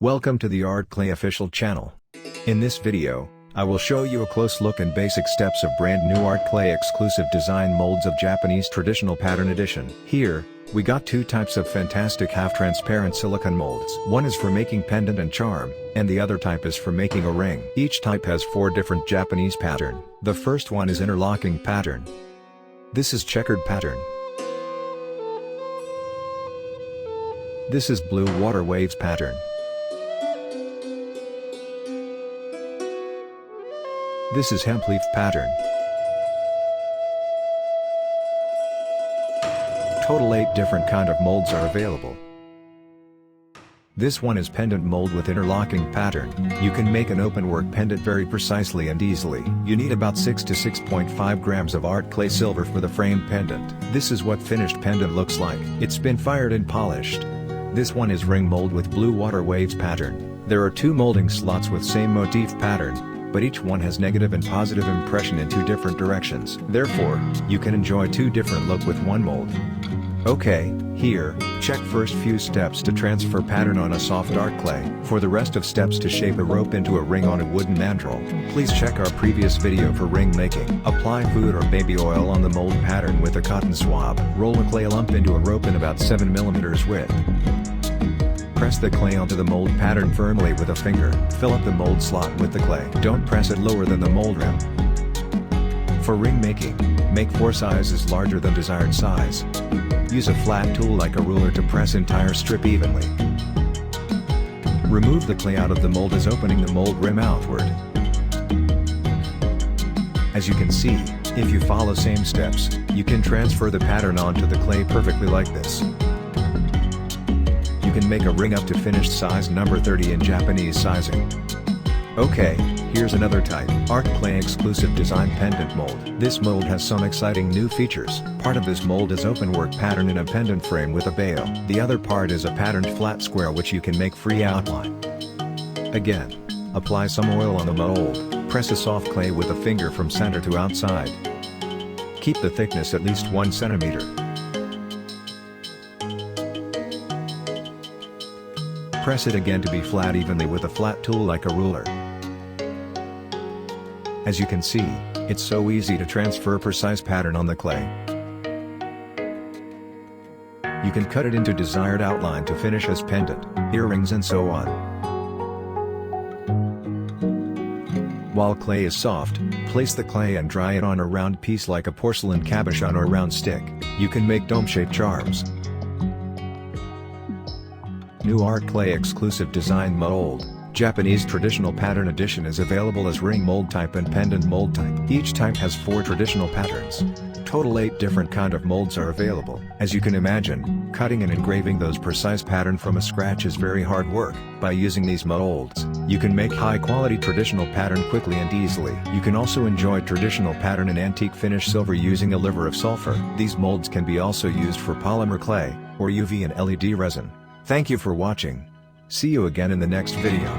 Welcome to the Art Clay official channel. In this video, I will show you a close look and basic steps of brand new Art Clay exclusive design molds of Japanese traditional pattern edition. Here, we got two types of fantastic half-transparent silicone molds. One is for making pendant and charm, and the other type is for making a ring. Each type has 4 different Japanese pattern. The first one is interlocking pattern. This is checkered pattern. This is blue water waves pattern. This is hemp leaf pattern. Total 8 different kind of molds are available. This one is pendant mold with interlocking pattern. You can make an open work pendant very precisely and easily. You need about 6 to 6.5 grams of Art Clay silver for the frame pendant. This is what finished pendant looks like. It's been fired and polished. This one is ring mold with blue water waves pattern. There are 2 molding slots with same motif pattern, but each one has negative and positive impression in 2 different directions. Therefore, you can enjoy 2 different look with one mold. Okay, here, check first few steps to transfer pattern on a soft Art Clay. For the rest of steps to shape a rope into a ring on a wooden mandrel, please check our previous video for ring making. Apply food or baby oil on the mold pattern with a cotton swab. Roll a clay lump into a rope in about 7 mm width. Press the clay onto the mold pattern firmly with a finger. Fill up the mold slot with the clay. Don't press it lower than the mold rim. For ring making, make 4 sizes larger than desired size. Use a flat tool like a ruler to press entire strip evenly. Remove the clay out of the mold as opening the mold rim outward. As you can see, if you follow same steps, you can transfer the pattern onto the clay perfectly like this. You can make a ring up to finished size number 30 in Japanese sizing. Okay, here's another type. Art Clay exclusive design pendant mold. This mold has some exciting new features. Part of this mold is open work pattern in a pendant frame with a bail. The other part is a patterned flat square which you can make free outline. Again, apply some oil on the mold. Press a soft clay with a finger from center to outside. Keep the thickness at least 1 centimeter. Press it again to be flat evenly with a flat tool like a ruler. As you can see, it's so easy to transfer precise pattern on the clay. You can cut it into desired outline to finish as pendant, earrings and so on. While clay is soft, place the clay and dry it on a round piece like a porcelain cabochon or round stick. You can make dome-shaped charms. New Art Clay exclusive design mold, Japanese traditional pattern edition is available as ring mold type and pendant mold type. Each type has 4 traditional patterns. Total 8 different kind of molds are available. As you can imagine, cutting and engraving those precise pattern from a scratch is very hard work. By using these molds, you can make high quality traditional pattern quickly and easily. You can also enjoy traditional pattern in antique finish silver using a liver of sulfur. These molds can be also used for polymer clay, or UV and LED resin. Thank you for watching. See you again in the next video.